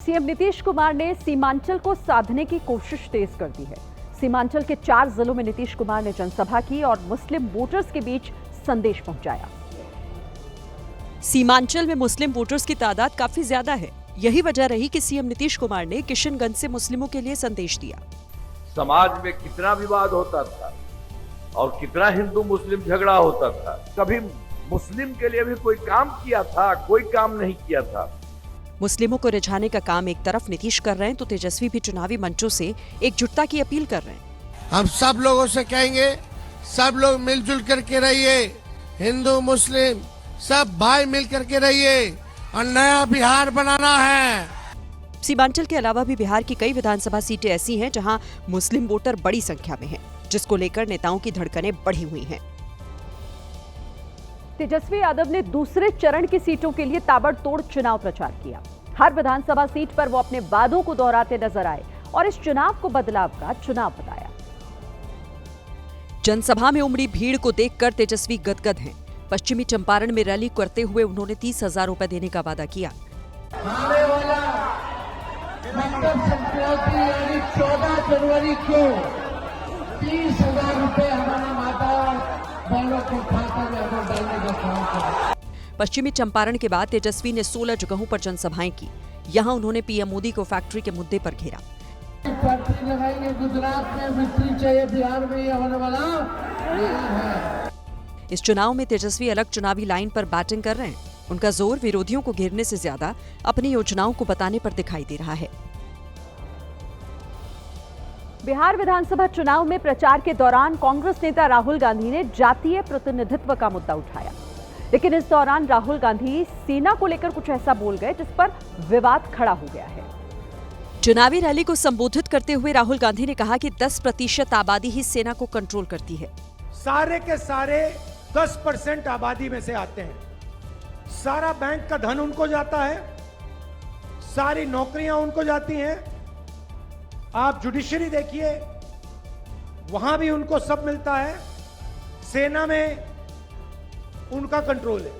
CM Nitish Kumar ने सीमांचल को साधने की कोशिश तेज कर दी है। सीमांचल के 4 जिलों में नीतीश कुमार ने जनसभा की और मुस्लिम वोटर्स के बीच संदेश पहुंचाया। सीमांचल में मुस्लिम वोटर्स की तादाद काफी ज्यादा है। यही वजह रही कि सीएम नीतीश कुमार ने किशनगंज से मुस्लिमों के लिए संदेश दिया। समाज में कितना विवाद होता था और कितना हिंदू मुस्लिम झगड़ा होता था, कभी मुस्लिम के लिए भी कोई काम किया था? कोई काम नहीं किया था। मुस्लिमों को रिझाने का काम एक तरफ नीतीश कर रहे हैं तो तेजस्वी भी चुनावी मंचों से एकजुटता की अपील कर रहे हैं। हम सब लोगों से कहेंगे, सब लोग मिलजुल करके रहिए, हिंदू मुस्लिम सब भाई मिल करके रहिए और नया बिहार बनाना है। सीमांचल के अलावा भी बिहार की कई विधानसभा सीटें ऐसी हैं जहां मुस्लिम वोटर बड़ी संख्या में हैं, जिसको लेकर नेताओं की धड़कनें बढ़ी हुई हैं। तेजस्वी यादव ने दूसरे चरण की सीटों के लिए ताबड़तोड़ चुनाव प्रचार किया। हर विधानसभा सीट पर वो अपने वादों को दोहराते नजर आए और इस चुनाव को बदलाव का चुनाव बताया। जनसभा में उमड़ी भीड़ को देखकर तेजस्वी गदगद हैं। पश्चिमी चंपारण में रैली करते हुए उन्होंने 30,000 रुपए देने का वादा किया। आने वाला मकर संक्रांति यानी 14 जनवरी को 30,000 रुपए हमारी माता बहनों के खाते में डालने का काम करें। पश्चिमी चंपारण के बाद तेजस्वी ने 16 जगहों पर जनसभाएं की। यहां उन्होंने पीएम मोदी को फैक्ट्री के मुद्दे पर घेरा। फैक्ट्री लगाएंगे गुजरात में, मिट्टी चाहिए बिहार में, ये होने वाला यही है। इस चुनाव में तेजस्वी अलग चुनावी लाइन पर बैटिंग कर रहे हैं। उनका जोर विरोधियों को घेरने से ज्यादा अपनी योजनाओं को बताने पर दिखाई दे रहा है। बिहार विधानसभा चुनाव में प्रचार के दौरान कांग्रेस नेता राहुल गांधी ने जातीय प्रतिनिधित्व का मुद्दा उठाया, लेकिन इस दौरान राहुल गांधी सेना को लेकर कुछ ऐसा बोल गए जिस पर विवाद खड़ा हो गया है। चुनावी रैली को संबोधित करते हुए राहुल गांधी ने कहा कि 10% आबादी ही सेना को कंट्रोल करती है। सारे के सारे 10% आबादी में से आते हैं। सारा बैंक का धन उनको जाता है, सारी नौकरियां उनको जाती हैं। आप जुडिशरी देखिए, वहां भी उनको सब मिलता है। सेना में उनका कंट्रोल है।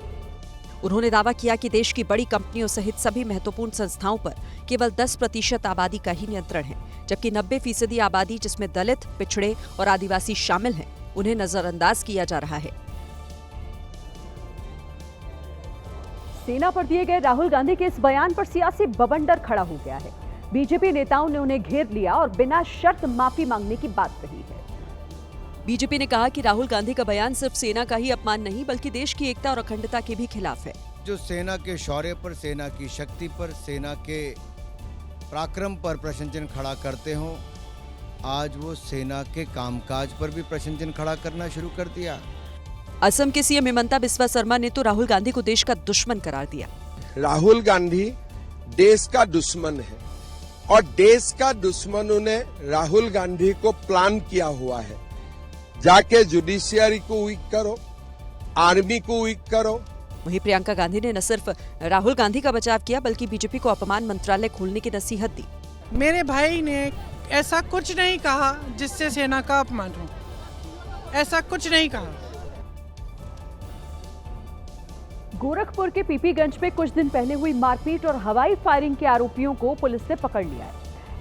उन्होंने दावा किया कि देश की बड़ी कंपनियों सहित सभी महत्वपूर्ण संस्थाओं पर केवल 10% आबादी का ही नियंत्रण है, जबकि 90% आबादी जिसमें दलित, पिछड़े और आदिवासी शामिल हैं, उन्हें नजरअंदाज किया जा रहा है। सेना पर दिए गए राहुल गांधी के इस बयान पर सियासी बवंडर खड़ा हो गया है। बीजेपी नेताओं ने उन्हें घेर लिया और बिना शर्त माफी मांगने की बात कही है। बीजेपी ने कहा कि राहुल गांधी का बयान सिर्फ सेना का ही अपमान नहीं बल्कि देश की एकता और अखंडता के भी खिलाफ है। जो सेना के शौर्य पर, सेना की शक्ति पर, सेना के पराक्रम पर प्रश्न चिन्ह खड़ा करते हो, आज वो सेना के कामकाज पर भी प्रश्न चिन्ह खड़ा करना शुरू कर दिया। असम के सीएम हिमंता बिस्वा शर्मा ने तो राहुल गांधी को देश का दुश्मन करार दिया। राहुल गांधी देश का दुश्मन है और देश का दुश्मनों ने राहुल गांधी को प्लान किया हुआ है। जाके जुडिशियरी को वीक करो, आर्मी को वीक करो। वहीं प्रियंका गांधी ने न सिर्फ राहुल गांधी का बचाव किया बल्कि बीजेपी को अपमान मंत्रालय खोलने की नसीहत दी। मेरे भाई ने ऐसा कुछ नहीं कहा जिससे सेना का अपमान हो, ऐसा कुछ नहीं कहा। गोरखपुर के पीपीगंज में कुछ दिन पहले हुई मारपीट और हवाई फायरिंग के आरोपियों को पुलिस ने पकड़ लिया है।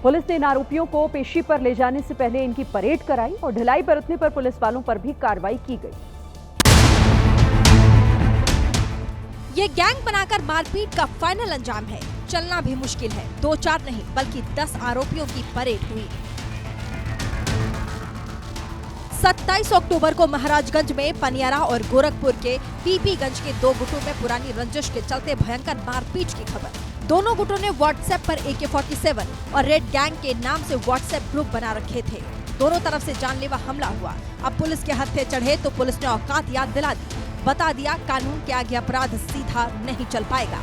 पुलिस ने इन आरोपियों को पेशी पर ले जाने से पहले इनकी परेड कराई और ढिलाई बरतने पर पुलिस वालों पर भी कार्रवाई की गई। ये गैंग बनाकर मारपीट का फाइनल अंजाम है। चलना भी मुश्किल है। 2-4 नहीं बल्कि 10 आरोपियों की परेड हुई। 27 अक्टूबर को महाराजगंज में पनियारा और गोरखपुर के पीपीगंज के 2 गुटों में पुरानी रंजिश के चलते भयंकर मारपीट की खबर। दोनों गुटों ने व्हाट्सएप पर AK-47 और रेड गैंग के नाम से व्हाट्सएप ग्रुप बना रखे थे। दोनों तरफ से जानलेवा हमला हुआ। अब पुलिस के हत्थे चढ़े तो पुलिस ने औकात याद दिला दी, बता दिया कानून के आगे अपराध सीधा नहीं चल पाएगा।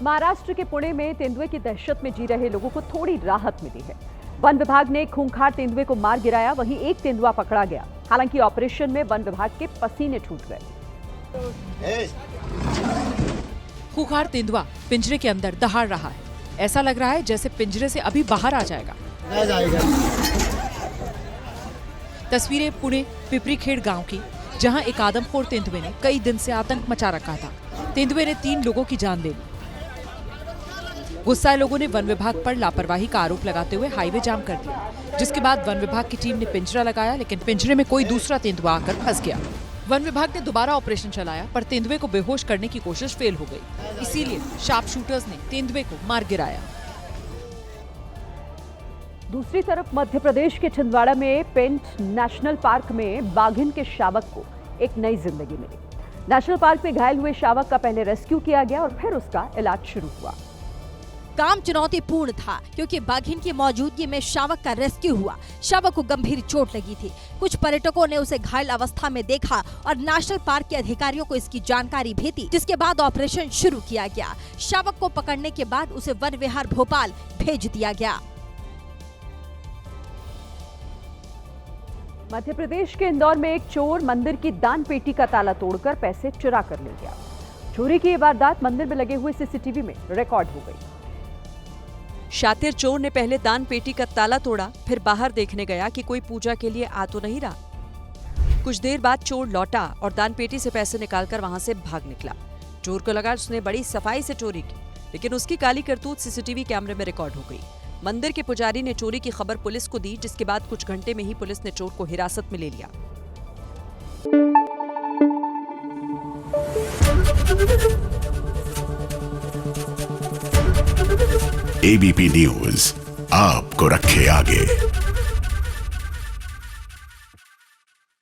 महाराष्ट्र के पुणे में तेंदुए की दहशत में जी रहे लोगों को थोड़ी राहत मिली है। वन विभाग ने खूंखार तेंदुए को मार गिराया, वहीं एक तेंदुआ पकड़ा गया। हालांकि ऑपरेशन में वन विभाग के पसीने छूट गए। खूंखार तेंदुआ पिंजरे के अंदर दहाड़ रहा है। ऐसा लग रहा है जैसे पिंजरे से अभी बाहर आ जाएगा। तस्वीरें पुणे पिपरीखेड़ गांव की, जहां एक आदमखोर तेंदुए ने कई दिन से आतंक मचा रखा था। तेंदुए ने 3 लोगों की जान ले ली। गुस्साए लोगों ने वन विभाग पर लापरवाही का आरोप लगाते हुए हाईवे जाम कर दिया, जिसके बाद वन विभाग की टीम ने पिंजरा लगाया, लेकिन पिंजरे में कोई दूसरा तेंदुआ आकर फंस गया। वन विभाग ने दोबारा ऑपरेशन चलाया, पर तेंदुए को बेहोश करने की कोशिश फेल हो गई। इसीलिए शार्प शूटर्स ने तेंदुए को मार गिराया। दूसरी तरफ मध्य प्रदेश के छिंदवाड़ा में पेंच नेशनल पार्क में बाघिन के शावक को एक नई जिंदगी मिली। नेशनल पार्क में घायल हुए शावक का पहले रेस्क्यू किया गया और फिर उसका इलाज शुरू हुआ। काम चुनौतीपूर्ण था क्योंकि बाघिन की मौजूदगी में शावक का रेस्क्यू हुआ। शावक को गंभीर चोट लगी थी। कुछ पर्यटकों ने उसे घायल अवस्था में देखा और नेशनल पार्क के अधिकारियों को इसकी जानकारी भी दी, जिसके बाद ऑपरेशन शुरू किया गया। शावक को पकड़ने के बाद उसे वन विहार भोपाल भेज दिया गया। मध्य प्रदेश के इंदौर में एक चोर मंदिर की दान पेटी का ताला तोड़कर पैसे चुरा कर ले गया। चोरी की ये वारदात मंदिर में लगे हुए सीसीटीवी में रिकॉर्ड हो गई। शातिर चोर ने पहले दान पेटी का ताला तोड़ा, फिर बाहर देखने गया कि कोई पूजा के लिए आ तो नहीं रहा। कुछ देर बाद चोर लौटा और दान पेटी से पैसे निकालकर वहां से भाग निकला। चोर को लगा उसने बड़ी सफाई से चोरी की, लेकिन उसकी काली करतूत सीसीटीवी कैमरे में रिकॉर्ड हो गई। मंदिर के पुजारी ने चोरी की खबर पुलिस को दी, जिसके बाद कुछ घंटे में ही पुलिस ने चोर को हिरासत में ले लिया। एबीपी न्यूज आपको रखे आगे।